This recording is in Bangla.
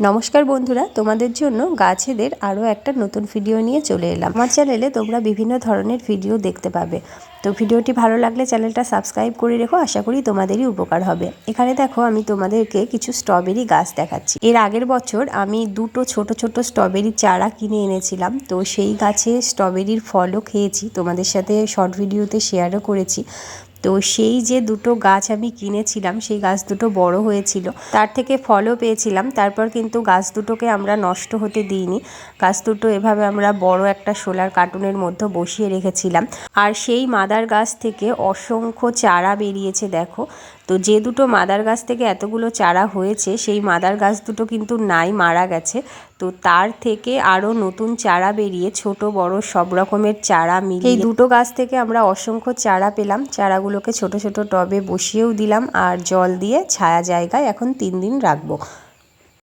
নমস্কার বন্ধুরা, তোমাদের জন্য গাছেদের আরও একটা নতুন ভিডিও নিয়ে চলে এলাম। আমার চ্যানেলে তোমরা বিভিন্ন ধরনের ভিডিও দেখতে পাবে। তো ভিডিওটি ভালো লাগলে চ্যানেলটা সাবস্ক্রাইব করে রেখো, আশা করি তোমাদেরই উপকার হবে। এখানে দেখো, আমি তোমাদেরকে কিছু স্ট্রবেরি গাছ দেখাচ্ছি। এর আগের বছর আমি দুটো ছোট ছোট স্ট্রবেরির চারা কিনে এনেছিলাম। তো সেই গাছে স্ট্রবেরির ফলও খেয়েছি, তোমাদের সাথে শর্ট ভিডিওতে শেয়ারও করেছি। তো সেই যে দুটো গাছ আমি কিনেছিলাম, সেই গাছ দুটো বড় হয়েছিল, তার থেকে ফলও পেয়েছিলাম। তারপর কিন্তু গাছ দুটোকে আমরা নষ্ট হতে দিইনি। গাছ দুটো এভাবে আমরা বড় একটা শোলার কার্টুনের মধ্যে বসিয়ে রেখেছিলাম। আর সেই মাদার গাছ থেকে অসংখ্য চারা বেরিয়েছে দেখো। তো যে দুটো মাদার গাছ থেকে এতগুলো চারা হয়েছে, সেই মাদার গাছ দুটো কিন্তু নাই, মারা গেছে। তো তার থেকে আরও নতুন চারা বেরিয়ে ছোট বড় সব রকমের চারা মিলিয়ে এই দুটো গাছ থেকে আমরা অসংখ্য চারা পেলাম। চারাগুলোকে ছোট ছোট টবে বসিয়েও দিলাম আর জল দিয়ে ছায়া জায়গায় এখন 3 দিন রাখবো।